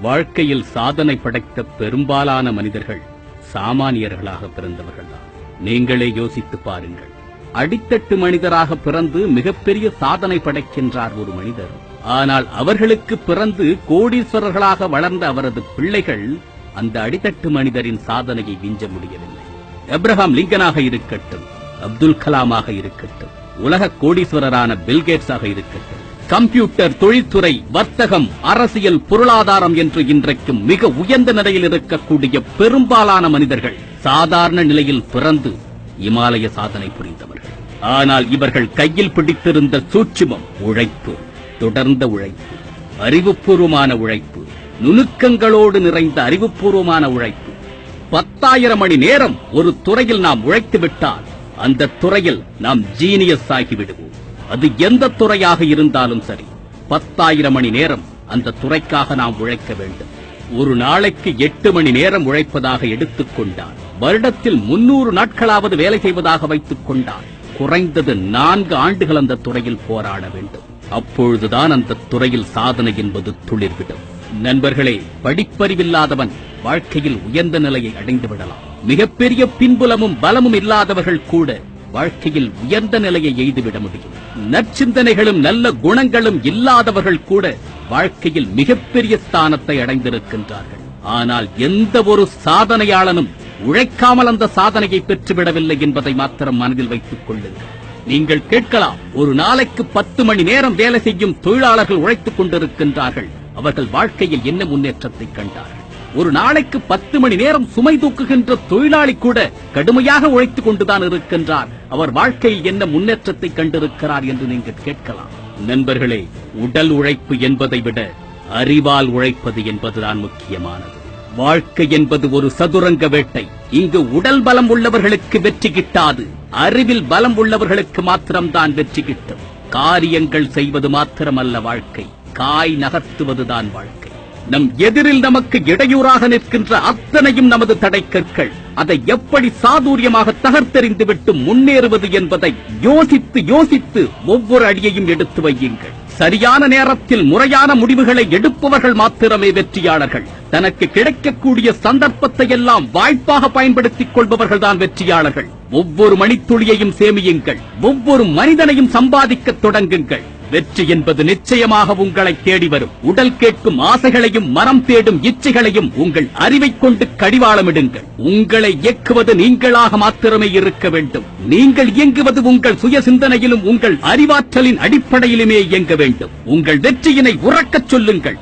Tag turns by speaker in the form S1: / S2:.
S1: வாழ்க்கையில் சாதனை படைத்த பெரும்பாலான மனிதர்கள் சாமானியர்களாக பிறந்தவர்கள்தான். நீங்களே யோசித்து பாருங்கள். அடித்தட்டு மனிதராக பிறந்து மிகப்பெரிய சாதனை படைக்கின்றார் ஒரு மனிதர். ஆனால் அவர்களுக்கு பிறந்து கோடீஸ்வரர்களாக வளர்ந்த அவரது பிள்ளைகள் அந்த அடித்தட்டு மனிதரின் சாதனையை விஞ்ச முடியவில்லை. அப்ரஹாம் லிங்கனாக இருக்கட்டும், அப்துல் கலாமாக இருக்கட்டும், உலக கோடீஸ்வரரான பில்கேட்ஸாக இருக்கட்டும், கம்ப்யூட்டர் தொழில்துறை, வர்த்தகம், அரசியல், பொருளாதாரம் என்று இன்றைக்கும் மிக உயர்ந்த நிலையில் இருக்கக்கூடிய பெரும்பாலான மனிதர்கள் சாதாரண நிலையில் பிறந்து இமாலய சாதனை புரிந்தவர்கள். ஆனால் இவர்கள் கையில் பிடித்திருந்த சூட்சுமம் உழைப்பு, தொடர்ந்த உழைப்பு, அறிவுபூர்வமான உழைப்பு, நுணுக்கங்களோடு நிறைந்த அறிவுபூர்வமான உழைப்பு. 10,000 மணி நேரம் ஒரு துறையில் நாம் உழைத்து விட்டால் அந்த துறையில் நாம் ஜீனியஸ் ஆகிவிடுவோம். அது எந்த துறையாக இருந்தாலும் சரி, 10,000 மணி நேரம் அந்த துறைக்காக நாம் உழைக்க வேண்டும். ஒரு நாளைக்கு 8 மணி நேரம் உழைப்பதாக எடுத்துக் கொண்டால், வருடத்தில் 300 நாட்களாவது வேலை செய்வதாக வைத்துக் கொண்டால், குறைந்தது 4 ஆண்டுகள் அந்த துறையில் போராட வேண்டும். அப்பொழுதுதான் அந்த துறையில் சாதனை என்பது துளிர்விடும். நண்பர்களே, படிப்பறிவில்லாதவன் வாழ்க்கையில் உயர்ந்த நிலையை அடைந்து விடலாம். மிகப்பெரிய பின்புலமும் பலமும் இல்லாதவர்கள் கூட வாழ்க்கையில் உயர்ந்த நிலையை எய்துவிட முடியும். நற்சிந்தனைகளும் நல்ல குணங்களும் இல்லாதவர்கள் கூட வாழ்க்கையில் மிகப்பெரிய ஸ்தானத்தை அடைந்திருக்கின்றார்கள். ஆனால் எந்த ஒரு சாதனையாளனும் உழைக்காமல் அந்த சாதனையை பெற்றுவிடவில்லை என்பதை மாத்திரம் மனதில் வைத்துக் கொள்ளுங்கள். நீங்கள் கேட்கலாம், ஒரு நாளைக்கு 10 மணி நேரம் வேலை செய்யும் தொழிலாளர்கள் உழைத்துக் கொண்டிருக்கின்றார்கள், அவர்கள் வாழ்க்கையில் என்ன முன்னேற்றத்தை கண்டார்கள்? ஒரு நாளைக்கு 10 மணி நேரம் சுமை தூக்குகின்ற தொழிலாளி கூட கடுமையாக உழைத்துக் கொண்டுதான் இருக்கின்றார், அவர் வாழ்க்கையில் என்ன முன்னேற்றத்தை கண்டிருக்கிறார் என்று நீங்கள் கேட்கலாம். நண்பர்களே, உடல் உழைப்பு என்பதை விட அறிவால் உழைப்பது என்பதுதான் முக்கியமானது. வாழ்க்கை என்பது ஒரு சதுரங்க வேட்டை. இங்கு உடல் பலம் உள்ளவர்களுக்கு வெற்றி கிட்டாது, அறிவில் பலம் உள்ளவர்களுக்கு மாத்திரம்தான் வெற்றி கிட்டும். காரியங்கள் செய்வது மாத்திரமல்ல வாழ்க்கை, காய் நகர்த்துவதுதான் வாழ்க்கை. நம் எதிரில் நமக்கு இடையூறாக நிற்கின்ற அத்தனையும் நமது தடைக்கற்கள். அதை எப்படி சாதுரியமாக தகர்த்தெறிந்துவிட்டு முன்னேறுவது என்பதை யோசித்து யோசித்து ஒவ்வொரு அடியையும் எடுத்து வையுங்கள். சரியான நேரத்தில் முறையான முடிவுகளை எடுப்பவர்கள் மாத்திரமே வெற்றியாளர்கள். தனக்கு கிடைக்கக்கூடிய சந்தர்ப்பத்தை எல்லாம் வாய்ப்பாக பயன்படுத்திக் கொள்பவர்கள் தான் வெற்றியாளர்கள். ஒவ்வொரு மணித்துளியையும் சேமியுங்கள், ஒவ்வொரு மனிதனையும் சம்பாதிக்க தொடங்குங்கள். வெற்றி என்பது நிச்சயமாக உங்களை தேடி வரும். உடல் கேட்கும் ஆசைகளையும் மனம் தேடும் இச்சைகளையும் உங்கள் அறிவை கொண்டு கடிவாளமிடுங்கள். உங்களை இயக்குவது நீங்களாக மாத்திரமே இருக்க வேண்டும். நீங்கள் இயங்குவது உங்கள் சுய சிந்தனையிலும் உங்கள் அறிவாற்றலின் அடிப்படையிலுமே இயங்க வேண்டும். உங்கள் வெற்றியினை உறக்கச் சொல்லுங்கள்.